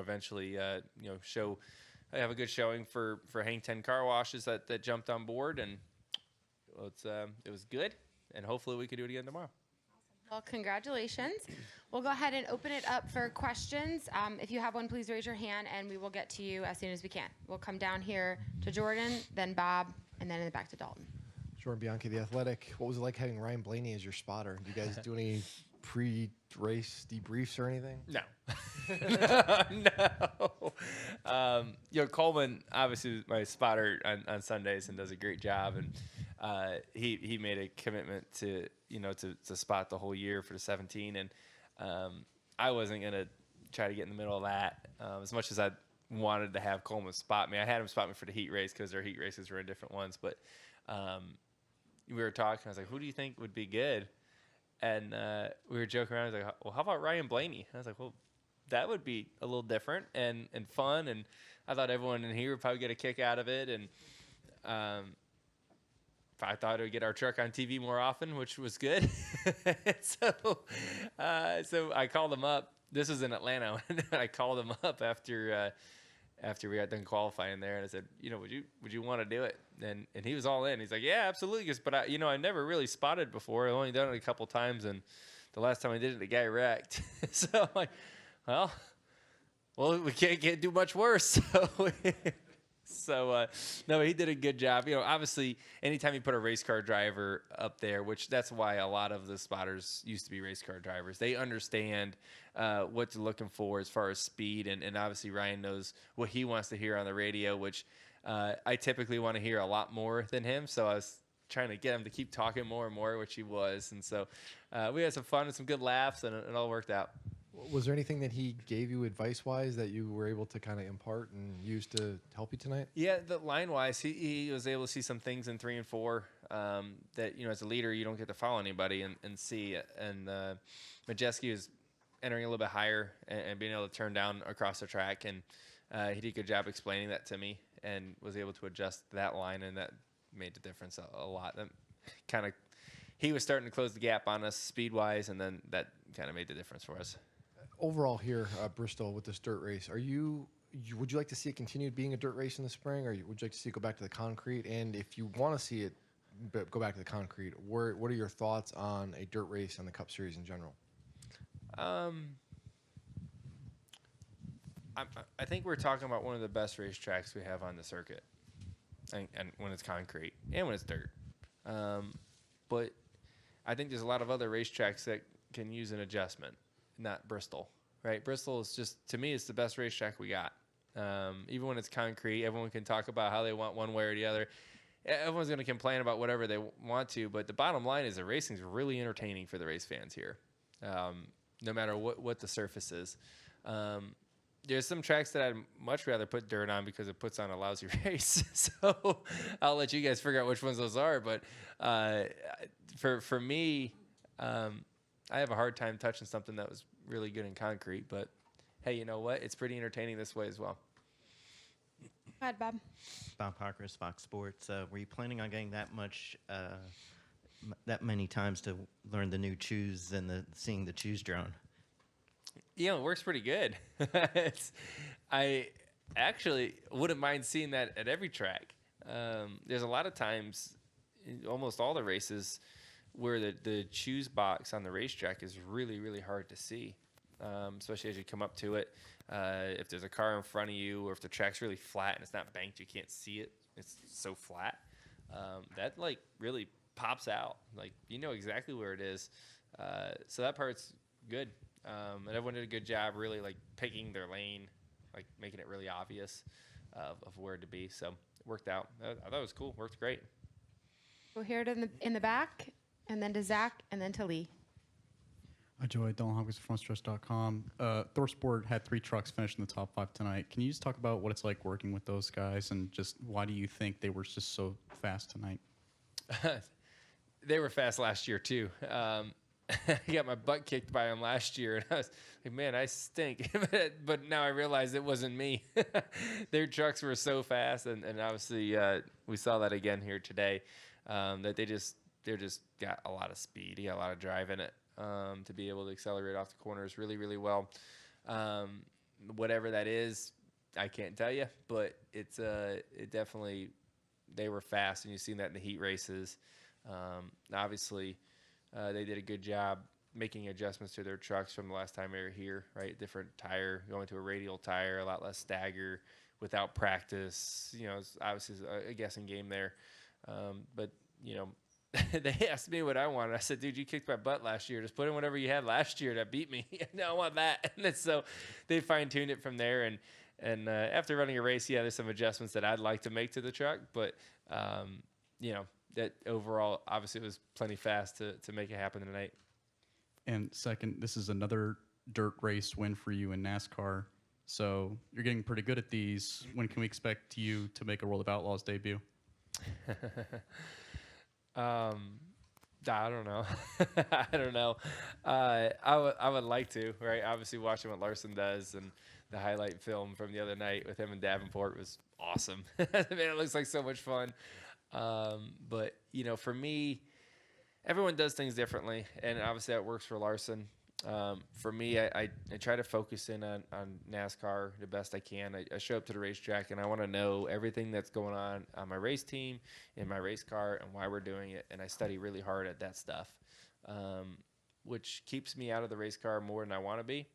eventually, have a good showing for Hang 10 Car Washes that jumped on board, and it was good, and hopefully we could do it again tomorrow. Well, congratulations. We'll go ahead and open it up for questions. If you have one, please raise your hand, and we will get to you as soon as we can. We'll come down here to Jordan, then Bob, and then back to Dalton. Jordan Bianchi, The Athletic. What was it like having Ryan Blaney as your spotter? Do you guys do any pre-race debriefs or anything? No. Coleman obviously is my spotter on Sundays and does a great job, and he made a commitment to spot the whole year for the 17, and I wasn't gonna try to get in the middle of that as much as I wanted to have Coleman spot me. I had him spot me for the heat race because their heat races were in different ones, but we were talking. I was like, who do you think would be good? And we were joking around. I was like, well, how about Ryan Blaney? I was like, well, that would be a little different and fun. And I thought everyone in here would probably get a kick out of it. And I thought it would get our truck on TV more often, which was good. So I called him up. This was in Atlanta. And I called him up after we got done qualifying there, and I said, would you want to do it? And he was all in. He's like, yeah, absolutely. Because, but I never really spotted before. I've only done it a couple times, and the last time I did it, the guy wrecked. So I'm like, well, we can't do much worse. So no, he did a good job. Obviously, anytime you put a race car driver up there, which that's why a lot of the spotters used to be race car drivers, they understand what they're looking for as far as speed. And obviously, Ryan knows what he wants to hear on the radio, which I typically want to hear a lot more than him. So I was trying to get him to keep talking more and more, which he was. And so we had some fun and some good laughs, and it all worked out. Was there anything that he gave you advice-wise that you were able to kind of impart and use to help you tonight? Yeah, the line-wise, he was able to see some things in 3 and 4 that, as a leader, you don't get to follow anybody and see. And Majeski was entering a little bit higher and being able to turn down across the track. And he did a good job explaining that to me and was able to adjust that line, and that made the difference a lot. That he was starting to close the gap on us speed-wise, and then that kind of made the difference for us. Overall here at Bristol with this dirt race, would you like to see it continue being a dirt race in the spring, or would you like to see it go back to the concrete? And if you want to see it go back to the concrete, what are your thoughts on a dirt race and the Cup Series in general? I think we're talking about one of the best racetracks we have on the circuit, and when it's concrete and when it's dirt. But I think there's a lot of other racetracks that can use an adjustment. Not Bristol, right? Bristol is just, to me, it's the best racetrack we got. Even when it's concrete, everyone can talk about how they want one way or the other. Everyone's going to complain about whatever they want to, but the bottom line is the racing is really entertaining for the race fans here, no matter what the surface is. There's some tracks that I'd much rather put dirt on because it puts on a lousy race. So I'll let you guys figure out which ones those are. But for me, I have a hard time touching something that was really good in concrete, but hey, you know what? It's pretty entertaining this way as well. Go ahead, Bob. Bob Parkhurst, Fox Sports. Were you planning on getting that many times to learn the new choose and seeing the choose drone? It works pretty good. I actually wouldn't mind seeing that at every track. There's a lot of times, in almost all the races, where the choose box on the racetrack is really, really hard to see, especially as you come up to it. If there's a car in front of you, or if the track's really flat and it's not banked, you can't see it. It's so flat. That really pops out. Exactly where it is. So that part's good. And everyone did a good job really picking their lane, making it really obvious of where to be. So it worked out. I thought it was cool. Worked great. We'll hear it in the back, and then to Zach, and then to Lee. Hi, Joey. Dylan Hopkins from FrontStretch.com. ThorSport had 3 trucks finish in the top 5 tonight. Can you just talk about what it's like working with those guys, and just why do you think they were just so fast tonight? They were fast last year, too. I got my butt kicked by them last year, and I was like, man, I stink. But now I realize it wasn't me. Their trucks were so fast, and obviously we saw that again here today, that they just got a lot of speed. He got a lot of drive in it to be able to accelerate off the corners really, really well. whatever that is, I can't tell you, but it definitely, they were fast, and you've seen that in the heat races. Obviously, they did a good job making adjustments to their trucks from the last time they were here, right? Different tire, going to a radial tire, a lot less stagger without practice. It's obviously a guessing game there. But, they asked me what I wanted. I said, dude, you kicked my butt last year. Just put in whatever you had last year that beat me. No, I want that. And then, so they fine-tuned it from there. And after running a race, there's some adjustments that I'd like to make to the truck. But, that overall, obviously, it was plenty fast to make it happen tonight. And second, this is another dirt race win for you in NASCAR. So you're getting pretty good at these. When can we expect you to make a World of Outlaws debut? I don't know. I don't know. I would like to, right? Obviously, watching what Larson does and the highlight film from the other night with him and Davenport was awesome. Man, it looks like so much fun. But for me, everyone does things differently, and obviously that works for Larson. For me, I try to focus in on NASCAR the best I can. I show up to the racetrack, and I want to know everything that's going on my race team, in my race car, and why we're doing it. And I study really hard at that stuff, which keeps me out of the race car more than I want to be.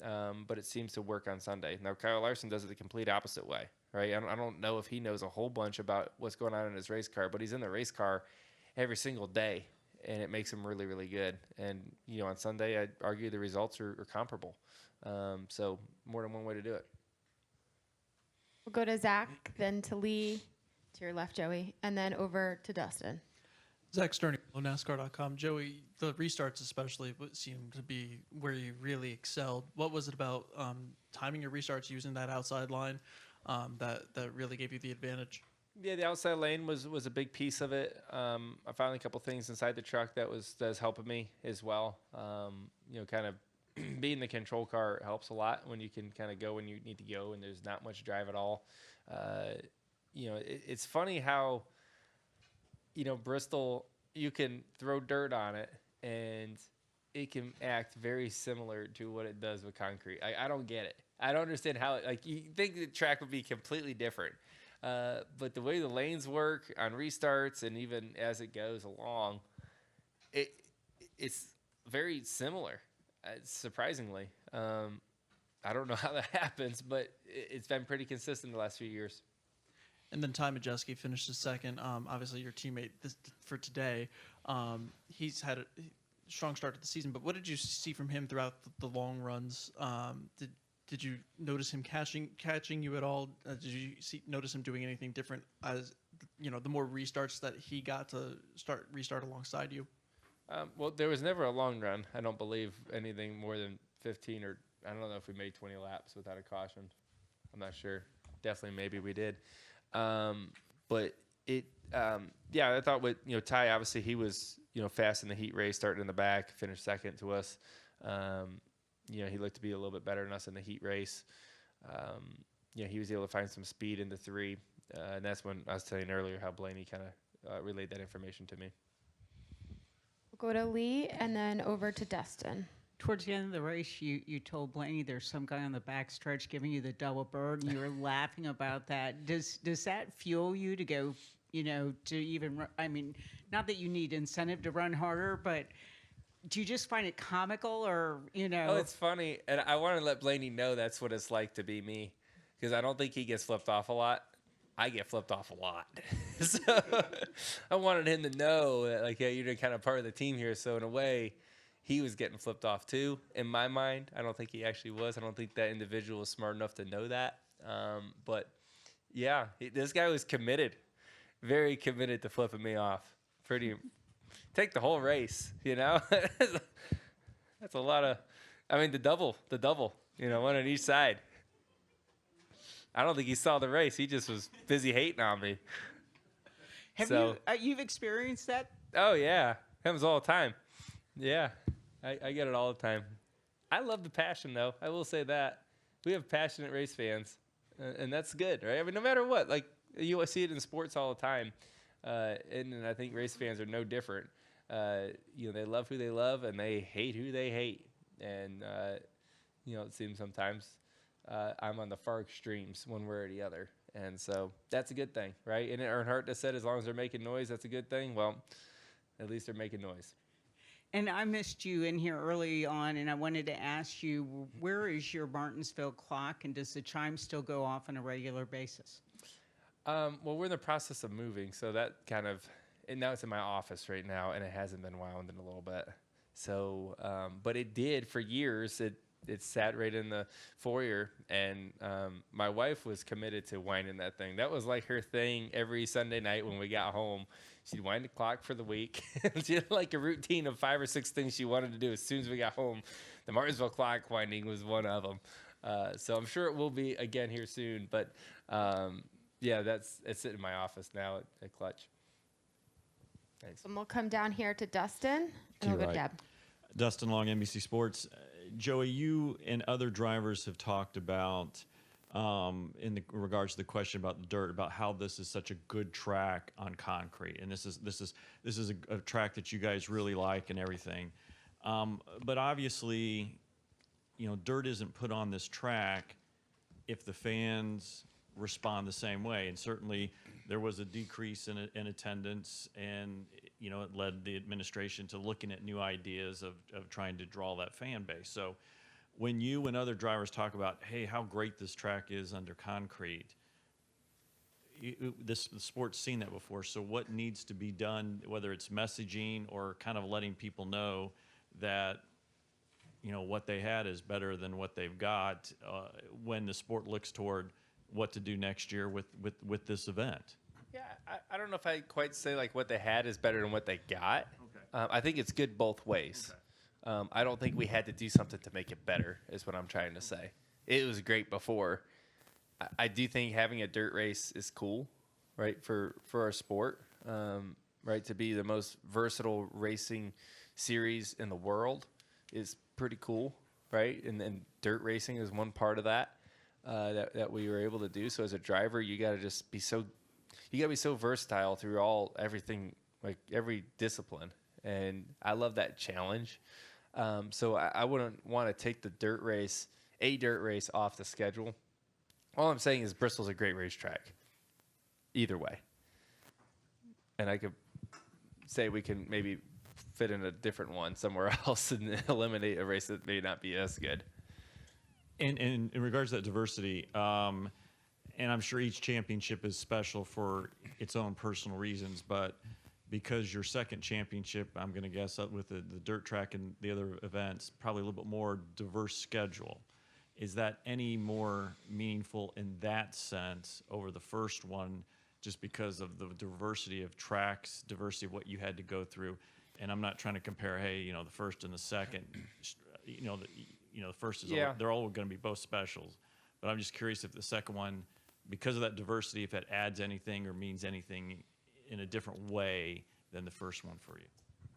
But it seems to work on Sunday. Now, Kyle Larson does it the complete opposite way, right? I don't know if he knows a whole bunch about what's going on in his race car, but he's in the race car every single day, and it makes him really, really good. And, on Sunday, I'd argue the results are comparable. So more than one way to do it. We'll go to Zach, then to Lee, to your left, Joey, and then over to Dustin. Zach Stern, NASCAR.com. Joey, the restarts especially seemed to be where you really excelled. What was it about timing your restarts, using that outside line that really gave you the advantage? Yeah, the outside lane was a big piece of it. I found a couple things inside the truck that's helping me as well. Kind of being the control car helps a lot when you can kind of go when you need to go and there's not much drive at all. It's funny how, Bristol, you can throw dirt on it and it can act very similar to what it does with concrete. I don't get it. I don't understand how you think the track would be completely different. But the way the lanes work on restarts and even as it goes along, it's very similar, surprisingly. I don't know how that happens, but it's been pretty consistent the last few years. And then Ty Majeski finished second. Obviously, your teammate for today, he's had a strong start to the season. But what did you see from him throughout the long runs? Did you notice him catching you at all? Did you notice him doing anything different as the more restarts that he got to restart alongside you? Well, there was never a long run. I don't believe anything more than 15 or I don't know if we made 20 laps without a caution. I'm not sure. Definitely, maybe we did. But I thought with Ty, obviously he was fast in the heat race, starting in the back, finished second to us. He looked to be a little bit better than us in the heat race. He was able to find some speed in the 3, and that's when I was telling you earlier how Blaney kind of relayed that information to me. We'll go to Lee and then over to Dustin. Towards the end of the race, you told Blaney there's some guy on the backstretch giving you the double bird, and you were laughing about that. Does that fuel you to go, to even, not that you need incentive to run harder, but do you just find it comical or, Oh, it's funny. And I want to let Blaney know that's what it's like to be me, because I don't think he gets flipped off a lot. I get flipped off a lot. So I wanted him to know that, you're kind of part of the team here. So in a way, he was getting flipped off too. In my mind, I don't think he actually was. I don't think that individual was smart enough to know that. But yeah, this guy was committed, very committed to flipping me off. Take the whole race, That's a lot of, the double, one on each side. I don't think he saw the race. He just was busy hating on me. You've experienced that? Oh yeah, happens all the time. Yeah, I get it all the time. I love the passion, though. I will say that. We have passionate race fans, and that's good, right? No matter what, you see it in sports all the time, and I think race fans are no different. They love who they love, and they hate who they hate. And, it seems sometimes I'm on the far extremes one way or the other. And so that's a good thing, right? And Earnhardt just said as long as they're making noise, that's a good thing. Well, at least they're making noise. And I missed you in here early on, and I wanted to ask you, where is your Martinsville clock, and does the chime still go off on a regular basis? Well, we're in the process of moving, so that kind of, and now it's in my office right now, and it hasn't been wound in a little bit. So, but it did for years. It sat right in the foyer, and my wife was committed to winding that thing. That was like her thing every Sunday night when we got home. She'd wind the clock for the week. She had like a routine of 5 or 6 things she wanted to do as soon as we got home. The Martinsville clock winding was one of them. So I'm sure it will be again here soon. But yeah, it's sitting in my office now at Clutch. Thanks. And we'll come down here to Dustin, and we'll go to Deb. Dustin Long, NBC Sports. Joey, you and other drivers have talked about, regards to the question about the dirt, about how this is such a good track on concrete, and this is a track that you guys really like and everything. But obviously, dirt isn't put on this track if the fans respond the same way, and certainly there was a decrease in attendance, and it led the administration to looking at new ideas of trying to draw that fan base. So when you and other drivers talk about, hey, how great this track is under concrete, the sport's seen that before. So what needs to be done, whether it's messaging or kind of letting people know that what they had is better than what they've got when the sport looks toward what to do next year with this event? Yeah, I don't know if I quite say like what they had is better than what they got. Okay. I think it's good both ways. Okay. I don't think we had to do something to make it better is what I'm trying to say. It was great before. I do think having a dirt race is cool, right, for our sport, right, to be the most versatile racing series in the world is pretty cool, right, and dirt racing is one part of that. That we were able to do. So as a driver, you got to just be so versatile through everything, like every discipline. And I love that challenge. So I wouldn't want to take a dirt race off the schedule. All I'm saying is Bristol's a great racetrack. Either way. And I could say we can maybe fit in a different one somewhere else and eliminate a race that may not be as good. And in regards to that diversity, and I'm sure each championship is special for its own personal reasons, but because your second championship, I'm going to guess with the dirt track and the other events, probably a little bit more diverse schedule. Is that any more meaningful in that sense over the first one, just because of the diversity of tracks, diversity of what you had to go through? And I'm not trying to compare, hey, the first and the second, the first is they're all going to be both specials, but I'm just curious if the second one, because of that diversity, if it adds anything or means anything in a different way than the first one for you.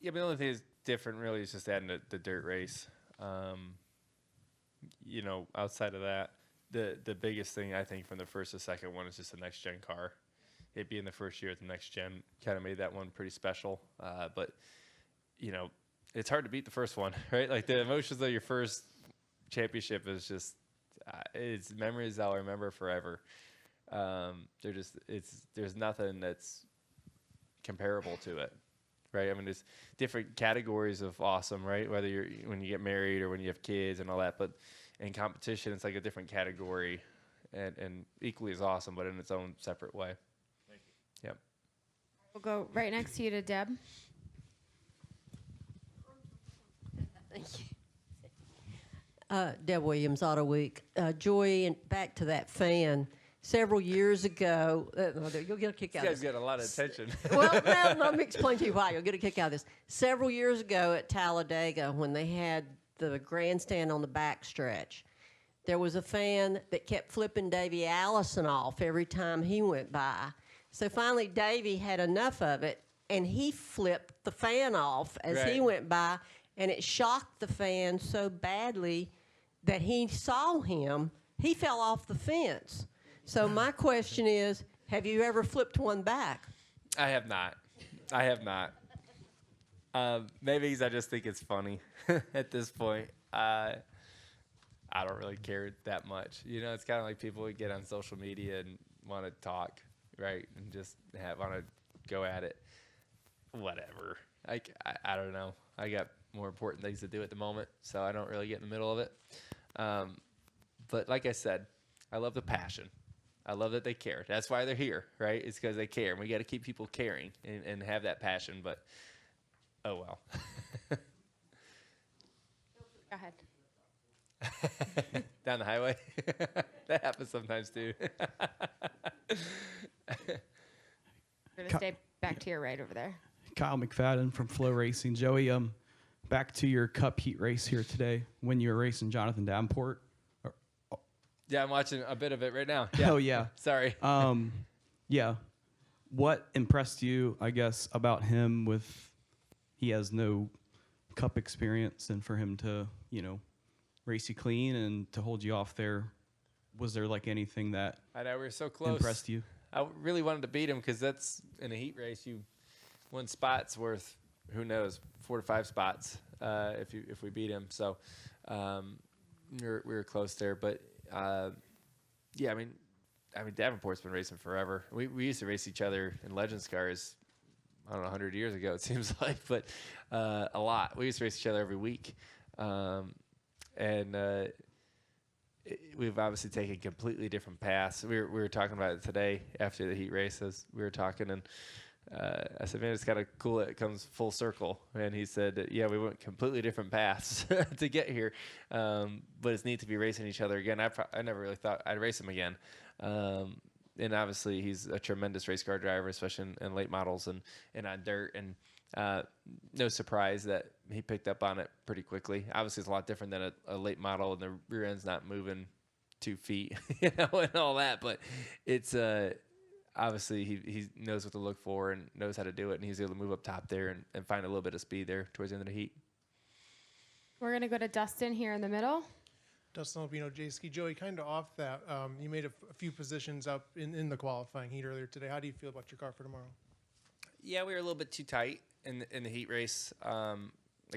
Yeah, but the only thing that's different really is just adding the dirt race. Outside of that, the biggest thing I think from the first to second one is just the next gen car. It being the first year at the next gen kind of made that one pretty special. But it's hard to beat the first one, right? Like the emotions of your first championship is just it's memories I'll remember forever. There's nothing that's comparable to it, right? I mean, there's different categories of awesome, right? Whether when you get married or when you have kids and all that, but in competition, it's like a different category, and equally as awesome, but in its own separate way. Thank you. Yep. We'll go right next to you to Deb. Thank you. Deb Williams, Auto Week. Joy, and back to that fan. Several years ago, you'll get a kick out of this. This guy's got a lot of attention. Well, no, let me explain to you why. You'll get a kick out of this. Several years ago at Talladega, when they had the grandstand on the backstretch, there was a fan that kept flipping Davey Allison off every time he went by. So finally, Davey had enough of it, and he flipped the fan off as he went by, and it shocked the fan so badly that he saw him. He fell off the fence. So my question is, have you ever flipped one back? I have not. Maybe because I just think it's funny at this point. I don't really care that much. You know, it's kind of like people would get on social media and want to talk, right, and just want to go at it. Whatever. I don't know. I got more important things to do at the moment, so I don't really get in the middle of it. But like I said, I love the passion. I love that they care. That's why they're here, right? It's because they care. And we got to keep people caring and have that passion. But, oh, well. Go ahead. Down the highway? That happens sometimes, too. We're going to stay back to your right over there. Kyle McFadden from Flow Racing. Joey, back to your Cup Heat race here today when you were racing Jonathan Davenport. Yeah, I'm watching a bit of it right now. Yeah. Oh, yeah. Sorry. Yeah. What impressed you, I guess, about him with he has no Cup experience, and for him to, race you clean and to hold you off there, was there like anything that I know we were so close. impressed you? I really wanted to beat him because that's in a heat race. One spot's worth, who knows, 4 to 5 spots if we beat him. So we were close there, but yeah, I mean, Davenport's been racing forever. We used to race each other in Legends cars, I don't know, 100 years ago, it seems like, but a lot. We used to race each other every week. We've obviously taken completely different paths. We were talking about it today after the heat race. As we were talking, and I said, man, it's kind of cool that it comes full circle. And he said, yeah, we went completely different paths to get here. But it's neat to be racing each other again. I never really thought I'd race him again. And obviously he's a tremendous race car driver, especially in late models and on dirt. And no surprise that he picked up on it pretty quickly. Obviously it's a lot different than a late model, and the rear end's not moving 2 feet, and all that. But it's obviously he knows what to look for and knows how to do it, and he's able to move up top there and find a little bit of speed there towards the end of the heat. We're going to go to Dustin here in the middle. Dustin Albino, J-Ski. Joey, kind of off that, you made a few positions up in the qualifying heat earlier today. How do you feel about your car for tomorrow? Yeah, we were a little bit too tight in the heat race. I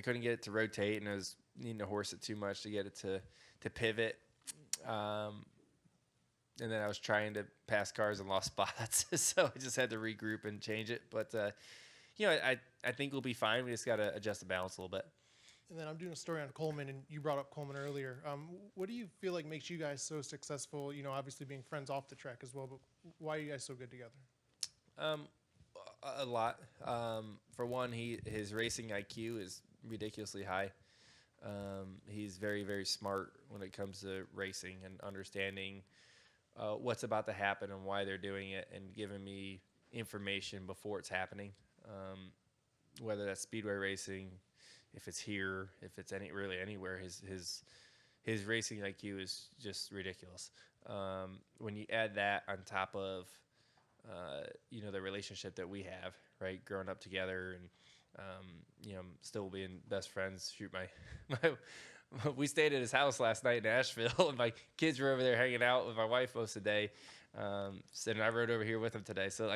couldn't get it to rotate, and I was needing to horse it too much to get it to pivot. And then I was trying to pass cars and lost spots, so I just had to regroup and change it. But I think we'll be fine. We just got to adjust the balance a little bit. And then I'm doing a story on Coleman, and you brought up Coleman earlier. What do you feel like makes you guys so successful? Obviously being friends off the track as well, but why are you guys so good together? A lot. For one, his racing IQ is ridiculously high. He's very, very smart when it comes to racing and understanding what's about to happen and why they're doing it, and giving me information before it's happening. Whether that's Speedway racing, if it's here, if it's really anywhere, his racing IQ is just ridiculous. When you add that on top of the relationship that we have, right, growing up together, and still being best friends. Shoot, we stayed at his house last night in Nashville, and my kids were over there hanging out with my wife most of the day. And I rode over here with them today. So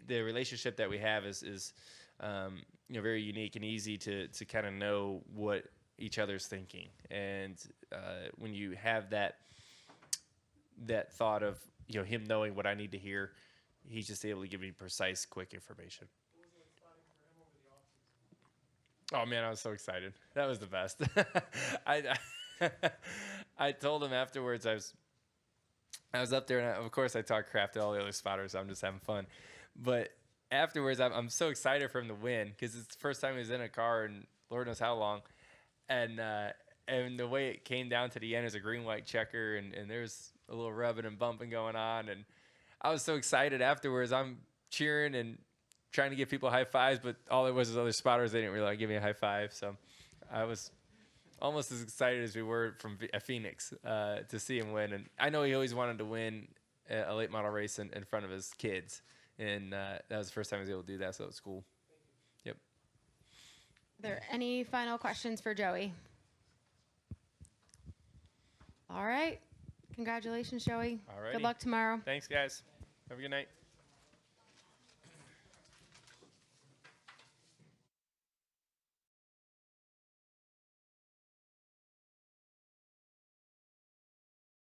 the relationship that we have is very unique and easy to kind of know what each other's thinking. And when you have that thought of him knowing what I need to hear, he's just able to give me precise, quick information. Oh man, I was so excited. That was the best. I told him afterwards I was up there, and of course I talk crap to all the other spotters. So I'm just having fun, but afterwards I'm so excited for him to win because it's the first time he was in a car in Lord knows how long, and the way it came down to the end is a green-white checker, and there's a little rubbing and bumping going on, and I was so excited afterwards. I'm cheering and trying to give people high fives, but all there was other spotters. They didn't really give me a high five, so I was almost as excited as we were from Phoenix to see him win. And I know he always wanted to win a late model race in front of his kids, and that was the first time he was able to do that, so it was cool. Yep. Are there any final questions for Joey? All right. Congratulations, Joey. All right. Good luck tomorrow. Thanks, guys. Have a good night.